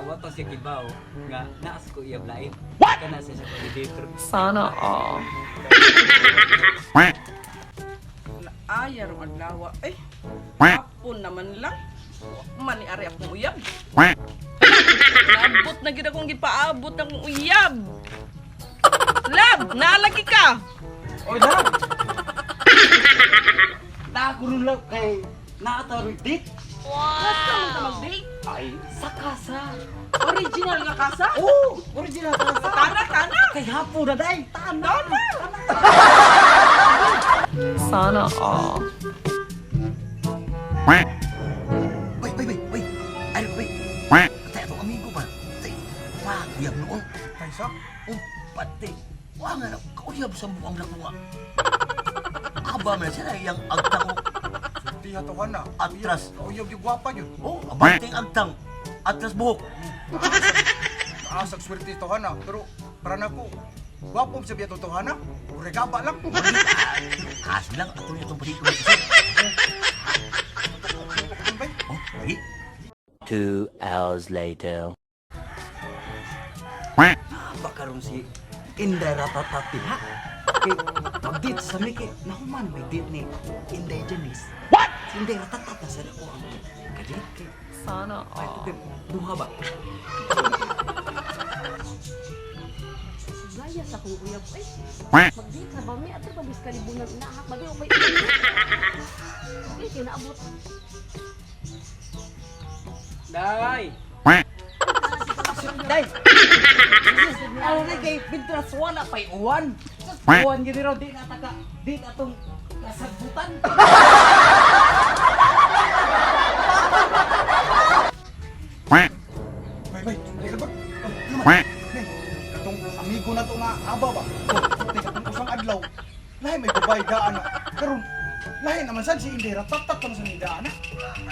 wato siya kibaw nga naas ko iyab lain. Kana sa sa coordinator. Sana all. Ayar maglawa. Eh, hapon naman lang. Mani ari akong uyab. Naabot na gid akong gipaabot ng uyab. Lab, nalagi ka. Oy, lab. Nakulong lang kay naatawag date. Kasa mo ka mag-date? Ay, sa kasa. Original nga kasa? Oh, original kasa. Tana. Kay hapon na day. Tana. Sana all. Wait. Ay, wait. Kaya itong amigo ba? Uyab noon. Kaysa? Pati. Wala nga na, kauyab sa buwang nakuha. Aba man siya na iyang agtang mo. Tiya to ka na. Atras. Uyab yung gwapa yun. Oh, abanting agtang. Atras buhok. Asag swerte to ka na. Pero para na ko, gwapo mo sabihin to na. Regaba lang. Kasi lang, ato niya itong pelikula. Oh, lagi. 2 hours later. Bakaron si Inday Ratatati ha. Kay pag-date sa mi kay nahuman may date ni Inday Janice. What? Si Inday Ratatat na sa ako ang kadate kay Sana ay all. kay duha ba? Gaya sa kong uyab ay. Magdi ka ba may ato pabis kalibunan inahak bagay o may ilan. Okay, kinaabot. Day. Day. Ano na kay Pintras wala pay uwan. Uwan gid ro di na taka di na tong kasagbutan. Bay, halika ba? Katong amigo na to nga aba ba? Katong usang adlaw. Lahi may babay daan na. Karon, lahi naman san si Indira. Tatat naman sa daan na.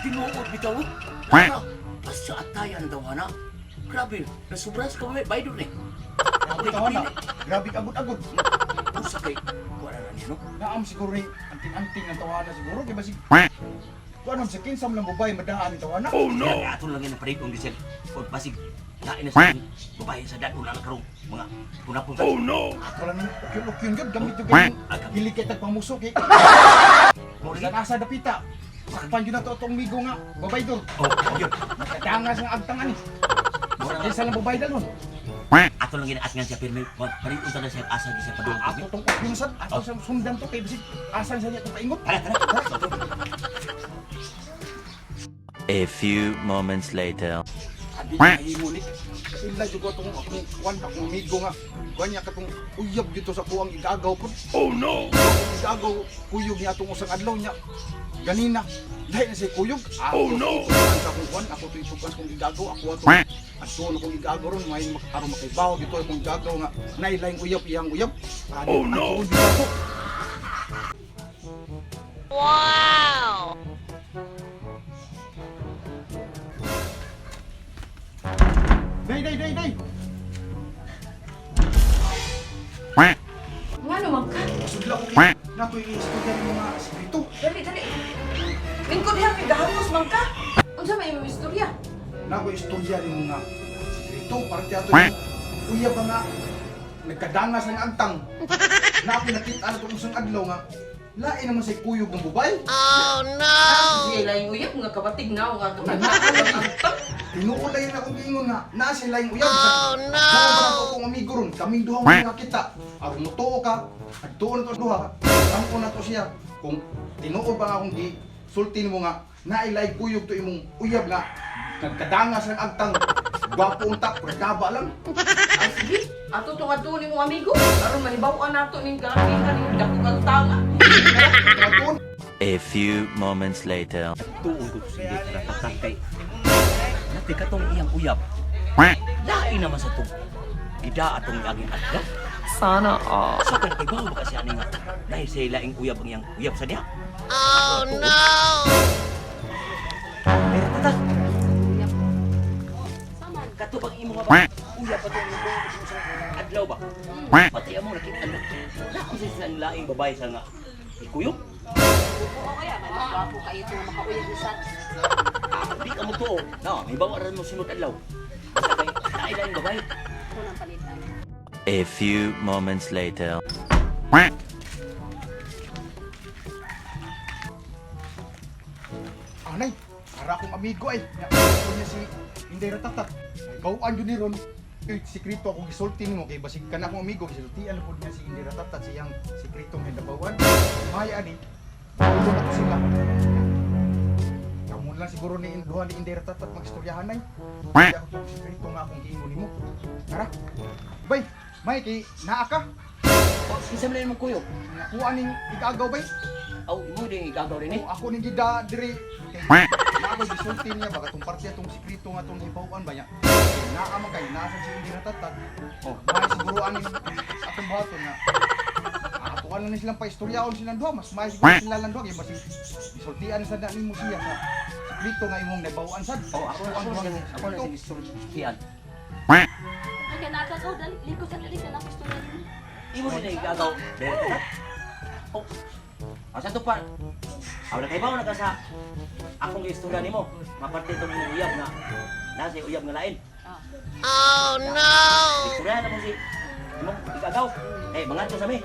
Tinuod bitaw. Lala, pasya atayan daw na. Grabe, nasubras ka may baydo ni. Grabe ka na. Grabe ka agud-agud. Usa kay wala na niyo no. Naam siguro ni anting-anting ng tawana siguro. Kaya ba si... Kung anong sa kinsam lang babay madaan ni tawana. Oh no. Ya, ato lang yan ang parig kong disel. O pasig lain na sa babae sa dad una na karong mga punapon. Oh no. Wala nang ukyong-ukyong yun. Gamit yung ganyan. Hilikit ang pamusok eh. Sa nasa dapita. Sakpan yun na to itong migo nga. Babay doon. Oh, yun. Nakatangas ng agtangan eh. Isa lang babay dalon. Ato lang ginaat nga siya pero may parig unta na siya asa di siya padung. Ato itong ukyong sad. Ato sa sundan to. Kaya bisig asan sa niya itong paingot. Tara. A few moments later. Adi niya himunik. Ila juga itong kuwan akong migo nga. Kuwan niya katong uyab dito sa kuwang igagaw po. Oh no! Igagaw kuyog niya itong usang adlaw niya. Ganina. Dahil na siya kuyog. Oh no! Sa akong kuwan. Ako ito itugas kong igagaw. Ako ito. At doon akong igagaw ron. May araw makaibaw. Dito akong igagaw nga. Nailayang uyab. Iyang uyab. Oh no! Wow! Day! Nga naman ka. Sudla ko nato yung istorya ng mga sigrito. Dali. Lingkod diha kay gahamos man ka. Unsa may imong istorya? Nato yung istorya ng mga sigrito. Parang tiyato yung uyab nga nagkadangas ng agtang. Na pinakita na itong isang adlaw nga. Lain naman sa kuyog ng bubay. Siya lang uyab nga kabatig na nga to. Nagkakantang. Tinuulay na akong giingon nga. Na sila yung uyab. Oh no! Sa akong amigo ron. Kaming duha mga nakita. Aron mo tuo ka. Nagtuon na to duha. Tampo na to siya. Kung tinuod ba akong sultin mo nga. Nailay kuyog to imong uyab nga. Nagkadangas ng agtang. Gwapo untak. Pregaba lang. Ay sige, ato tong adto ni mong amigo. Aron mahibaw-an nato ning kakita ning dakong tanga. Nagtuon. A few moments later. Tuon ko sa hindi ratatat kay. Nati katong iyang uyab. Lain naman sa tong ida atong aging adlaw. Sana all. Sa kung ibaw ba kasi ani nga dahil sa laing uyab ang iyang uyab sa diha. Oh no! Pero tata, Sama. katubang imo nga ba? Uyab pa tong sa adlaw ba? Pati amo nakita na. Laon sa isang laing babae sa nga ikuyog. Oo kaya may magwapo kayo ito makauyag sa. Di ka mo to. No, may bawa rin mo sunod adlaw. Basta lain babay. Ako nang palitan. A few moments later. Anay, para akong amigo ay. Ako niya si Inday Ratatat. Ay, bawaan yun ni Ron. Sikrito akong gisulti nimo kay basig ka na akong amigo. Gisultian po niya si Inday Ratatat siyang sikritong hinabawaan. Maya ani. Ito na ko sila. Kamu lang siguro ni Induhan ni Inday Ratatat mag-istoryahan ay. Kaya ako itong sikrito nga akong giingon nimo. Tara. Bay, may kay naa ka. O, isa mo na yung kuyog. Nakuha ning igagaw bay. Aw, imo din igagaw rin eh. O, ako ning gida diri. Na ako gisulti niya baka tong parte atong sikrito nga tong ibawaan ba niya. Naa man kay nasa si Inday Ratatat. Oh, May siguro aning atong buhaton na atuan lang ni silang paistoryaon silang duha mas may siguro sila lang duha kay basi gisultian sa dani mo siya sa sikrito nga imong nabawaan sad. oh, ako na din isultihan. Ay, kaya nakakaw, dali. Liko sa dali ka na gusto na rin. Imo din igagaw. Dere ka. Oh. Asa to pa? Aw na kay bawo na ka sa akong istorya nimo. Maparte tong uyab na nasi uyab nga lain. Ah. Istorya na mo si imong igagaw. Eh, mangadto sa mi.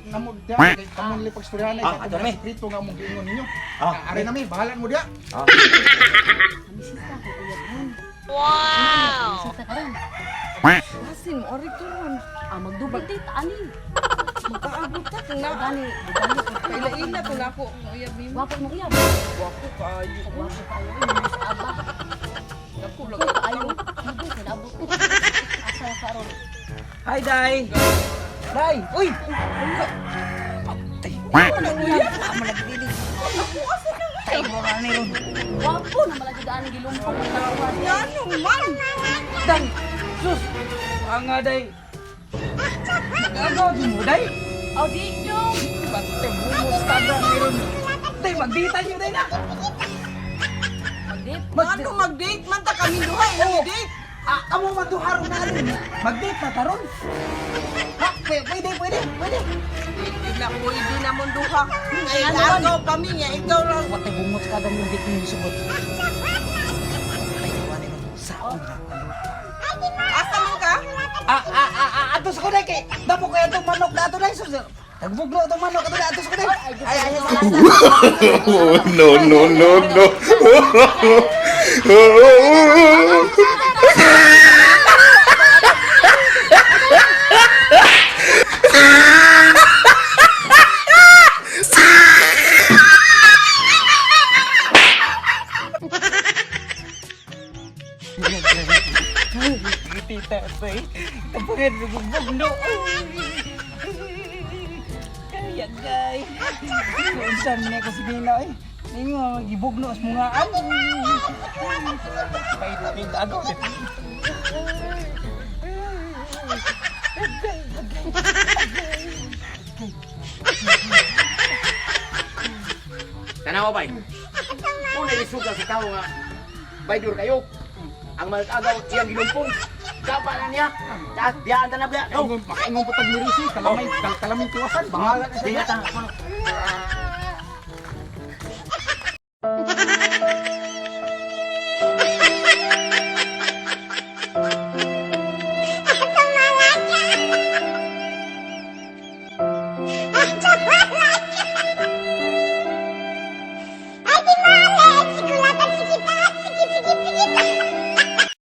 Namon dia kay kamon li pagstoryahan Ah, ay ato na, mi. sikrito nga mong giingon ninyo. Ah, Are na mi, bahalan mo dia. Kamisita ko, uyab ron. Wow! Kamisita ka rin. Asin mo, ari to ron. Ah, magdubig date, ani. Makaabot ka kung na. Gani, budali ko. Kaila-ila kung ako. Uyab mo. Wapo mo uyab. Wako kaayo. Wapo kayo. Inis aba. Naku, Wapo lagat kayo. ako. Hindi, sinabot ko. Asa ka ron. Hi, Day! Day! Uy! Tay mo ka ni Ron. Wapo na malagi daan ng gilumpong. Ano man? Day! Sus! Ang nga, Day! Magagawa din mo, Day! Oh, di yung. Bante bumos ka ba ni Ron. Day, magdita niyo, Day na! Magdip. Ano mag-date man ta kami duha mag-date? Amo maduharo na rin. Mag-date na taron. Ha? Pwede. Ila pwede namon duha. Ay agaw kami nga ikaw lang. Watay bumos ka daw yung date niyo subot. Tay, iwan ni Ron. Saon na. Asa man ka? Atos ko na kay damo kay atong manok na ato na sus. Nagbuglo atong manok ato na atos ko na. Ay No, no, no, no. Tita, tay. Kapangin buglo. Kaya gay. Unsan niya kasi bina ay. Ninyo magibugno as mungaan. Pait agaw din. Tanawa bay. Una isuga sa tao nga baydur kayo. Ang mag-agaw iyang gilumpong. Kapa na niya. Tas biyaan ta na biya. No. Makaingon po tag mirisi, kalamay tiwasan, bahala na Diya siya. ta. Ha ha ha!